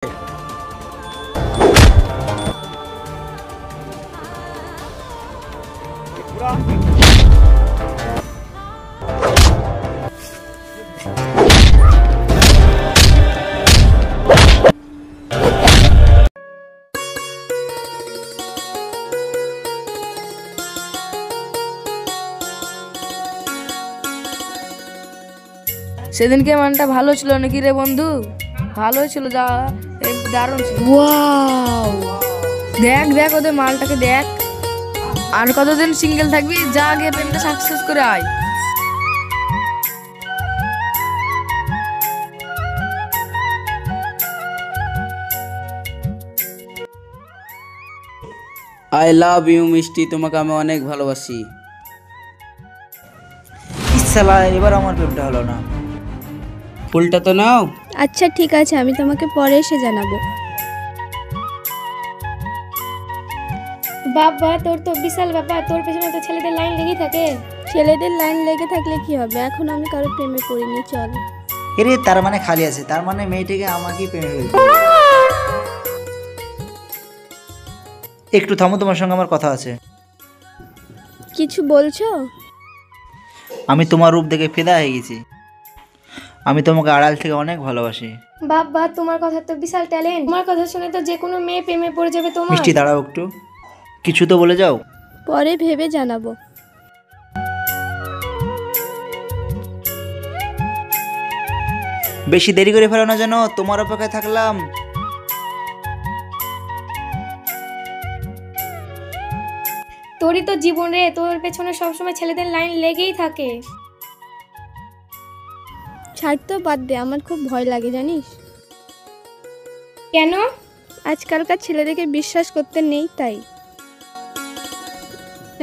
সেদিনকে মানটা ভালো ছিল নাকি রে বন্ধু? ভালো ছিল, যা দারুণ ছিল। ওয়াও, দেখ দেখ ওদের মালটাকে দেখ। আর কতদিন সিঙ্গেল থাকবি? যা আগে প্রেমটা সাকসেস করে আয়। আই লাভ ইউ মিষ্টি, তোমাকে আমি অনেক ভালোবাসি। ইসালা, এবার আমার প্রেমটা হলো না। ফুলটা তো নাও। আচ্ছা ঠিক আছে, আমি তোমাকে পরে এসে জানাবো। বাবা, তোর তো বিশাল ব্যাপার। তোর পেছনে তো ছেলেদের লাইন লেগেই থাকে। ছেলেদের লাইন লেগে থাকলে কি হবে? এখন আমি কারো প্রেমে পড়িনি, চল। এরে, তার মানে খালি আছে, তার মানে মেয়েটিকে আমাকেই প্রেমে ফেলবে। একটু থামো, তোমার সঙ্গে আমার কথা আছে। কিছু বলছো? আমি তোমার রূপ দেখে ফিদা হয়ে গেছি। আমি তোমাকে আড়াল থেকে অনেক ভালোবাসি। বাবা, তোমার কথা তো বিশাল ট্যালেন্ট। তোমার কথা শুনে তো যে কোনো মেয়ে প্রেমে পড়ে যাবে তোমার। মিষ্টি, দাঁড়াও একটু, কিছু তো বলে যাও। পরে ভেবে জানাবো। বেশি দেরি করে ফেলো না যেন, তোমার অপেক্ষায় থাকলাম। তোরই তো জীবন রে, তোর পেছনে সবসময় ছেলেদের লাইন লেগেই থাকে। ছাড় তো, বাদ দে, আমার খুব ভয় লাগে জানিস। কেন? আজকালকার ছেলেদেরকে বিশ্বাস করতে নেই, তাই।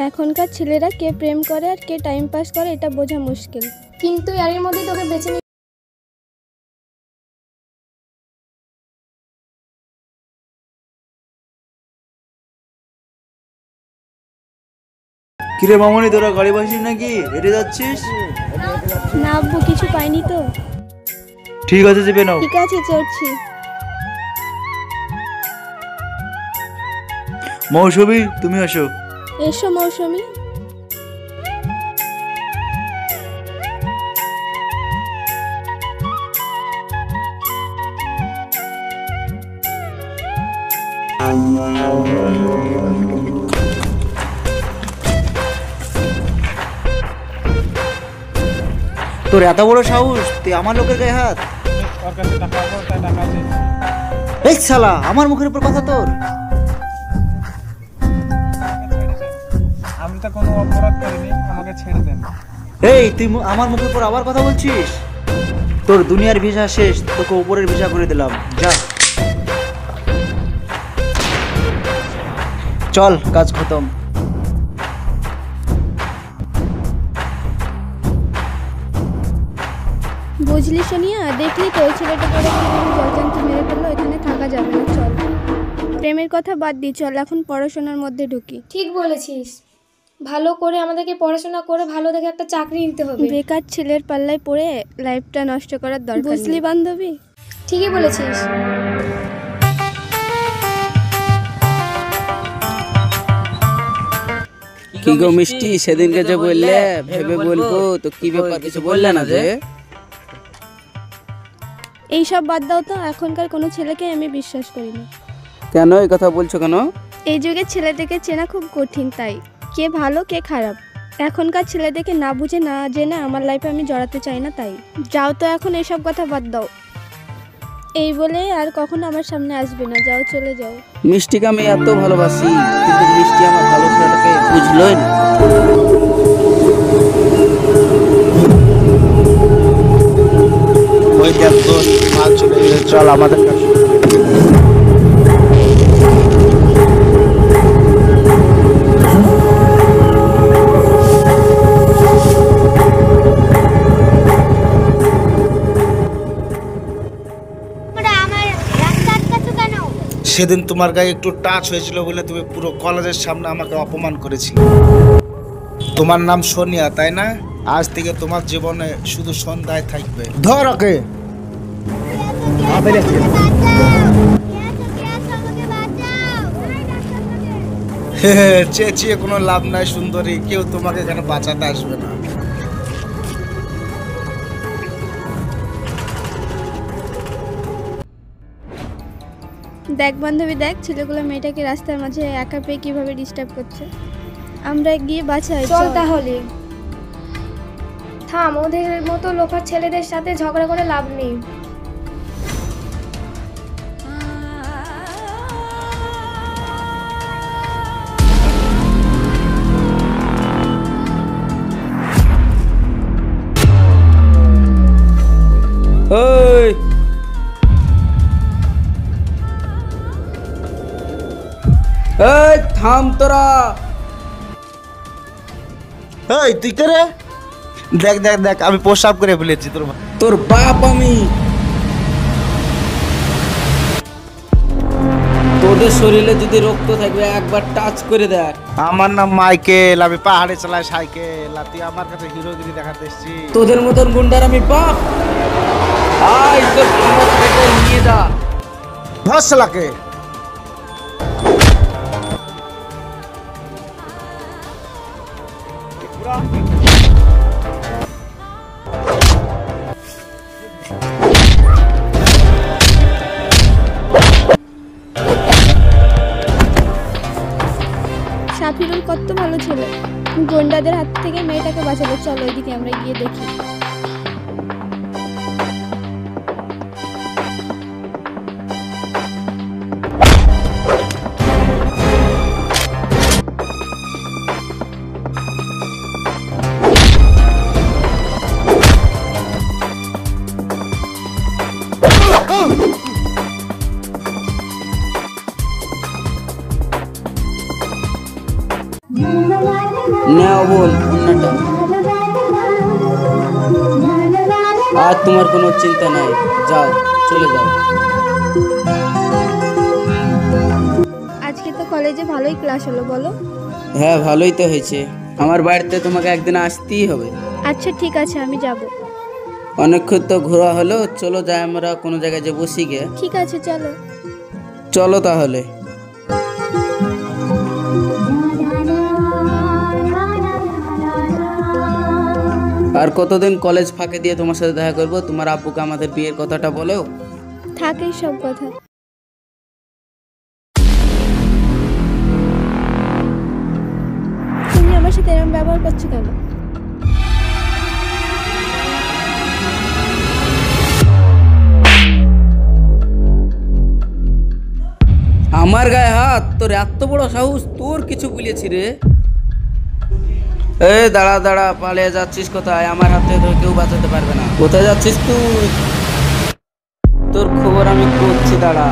এখনকার ছেলেরা কে প্রেম করে আর কে টাইম পাস করে এটা বোঝা মুশকিল। কিন্তু এর মধ্যেই তোকে বেছে নিতে। কিরে মামনি, তোরা গাড়ি বাসিস নাকি? হেঁটে যাচ্ছিস? না আব্বু, কিছু পাইনি তো। ঠিক আছে, চেপে নাও। ঠিক আছে, চড়ছি। মৌসুমী, তুমি আসো। এসো মৌসুমী। তোর এত বড় সাহস, তুই আমার লোকের গায়ে হাত। এই শালা, আমার মুখের উপর কথা তোর। আমি তো কোনো অপরাধ করিনি, আমাকে ছেড়ে দেন। এই, তুই আমার মুখের উপর আবার কথা বলছিস? তোর দুনিয়ার ভিসা শেষ, তোকে উপরের ভিসা করে দিলাম, যা। চল, কাজ খতম। বুঝলি সোনিয়া, দেখলি তো ওই ছেলেটা করে কিভাবে জলজান্ত মেরে ফেললো। এখানে থাকা যাবে না, চল। প্রেমের কথা বাদ দি, চল এখন পড়াশোনার মধ্যে ঢুকি। ঠিক বলেছিস, ভালো করে আমাদেরকে পড়াশোনা করে ভালো দেখে একটা চাকরি নিতে হবে। বেকার ছেলের পাল্লায় পড়ে লাইফটা নষ্ট করার দরকার, বুঝলি বান্ধবী? ঠিকই বলেছিস। কি গো মিষ্টি, সেদিনকে যে বললে ভেবে বলবো, তো কি ব্যাপার, কিছু বললে না যে? এইসব বাদ দাও তো, এখনকার কোনো ছেলেকে আমি বিশ্বাস করি না। কেন এই কথা বলছো কেন? এই যুগে ছেলেদেরকে চেনা খুব কঠিন, তাই কে ভালো কে খারাপ এখনকার ছেলেদেরকে না বুঝে না জেনে আমার লাইফে আমি জড়াতে চাই না। তাই যাও তো, এখন এইসব কথা বাদ দাও। এই বলে আর কখনো আমার সামনে আসবে না, যাও, চলে যাও। মিষ্টিকে আমি এত ভালোবাসি, কিন্তু মিষ্টি আমার ভালোবাসাটাকে বুঝলোই না। ওই দেখো, মাল চলে গেছে, চল আমাদের কাছে। সেদিন তোমার গায়ে একটু টাচ হয়েছিল বলে তুমি পুরো কলেজের সামনে আমাকে অপমান করেছিলে। তোমার নাম সোনিয়া, তাই না? আজ থেকে তোমার জীবনে শুধু সন্ধ্যায় থাকবে। ধর ওকে। চেঁচিয়ে কোনো লাভ নাই সুন্দরী, কেউ তোমাকে এখানে বাঁচাতে আসবে না। দেখ বান্ধবী দেখ, ছেলেগুলো মেয়েটাকে রাস্তার মাঝে একা পেয়ে কিভাবে ডিস্টার্ব করছে। আমরা গিয়ে বাঁচাই চল তাহলে। থাম, ওদের মতো লোকাল ছেলেদের সাথে ঝগড়া করে লাভ নেই। ওই এই থাম তোরা। এই তুই কে রে? দেখ দেখ দেখ, আমি প্রস্রাব করে ফেলেছি তোর। তোর বাপ আমি। তোদের শরীরে যদি রক্ত থাকবে একবার টাচ করে দেখ। আমার নাম মাইকেল, আমি পাহাড়ে চালাই সাইকেল, আর তুই আমার কাছে হিরোগিরি দেখাতে এসেছিস। তোদের মতন গুন্ডার আমি বাপ। আয় তোর ক্ষমতাটাকে নিয়ে যা। ধসলাকে শাফিরুল কত ভালো ছেলে, গুন্ডাদের হাত থেকে মেয়েটাকে বাঁচালো। চলো ওইদিকে আমরা গিয়ে দেখি। নেও বোন অন্যটা। আর তোমার কোনো চিন্তা নাই, যাও চলে যাও। আজকে তো কলেজে ভালোই ক্লাস হলো বলো। হ্যাঁ ভালোই তো হয়েছে। আমার বাড়িতে তোমাকে একদিন আসতেই হবে। আচ্ছা ঠিক আছে, আমি যাব। অনেকক্ষণ তো ঘোরা হলো, চলো যাই আমরা কোনো জায়গায় যে বসি গে। ঠিক আছে চলো। চলো তাহলে। আর কতদিন কলেজ ফাঁকে দিয়ে তোমার সাথে দেখা করবো? তোমার আব্বুকে আমাদের বিয়ের কথাটা বলো। থাকেই সব কথা। তুমি আমার সাথে এরকম ব্যবহার করছো কেন? আমার গায়ে হাত? তোর এত বড় সাহস! তোর কিছু বলেছি রে? এ দাঁড়া দাঁড়া, পালিয়ে যাচ্ছিস কোথায়? আমার হাতে তোর কেউ বাঁচাতে পারবে না। কোথায় যাচ্ছিস তুই? তোর খবর আমি করছি, দাঁড়া।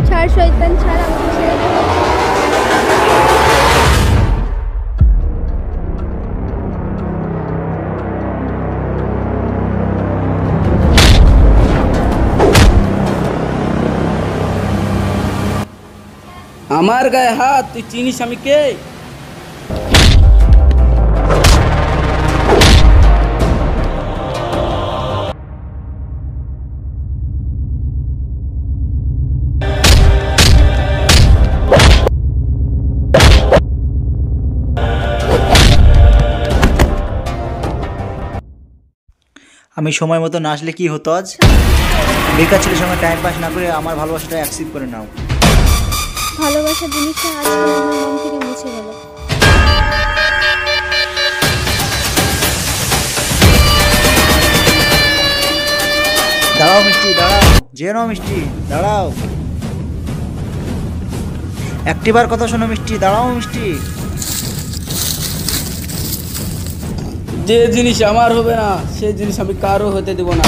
ছাড় শয়তান ছাড়, আমাকে ছেড়ে দে। আমার গায়ে হাত? তুই চিনিস আমি কে? আমি সময় মতো না আসলে কি হতো আজ? বেকার ছেলের সঙ্গে টাইম পাস না করে আমার ভালোবাসাটা অ্যাকসেপ্ট করে নাও। ভালোবাসা জিনিসটা আজকে আমার মন থেকে মুছে গেল। দাঁড়াও মিষ্টি, দাঁড়াও। যে নাও মিষ্টি, দাঁড়াও। একটিবার কথা শোনো মিষ্টি, দাঁড়াও মিষ্টি। যে জিনিস আমার হবে না সেই জিনিস আমি কারো হতে দেব না।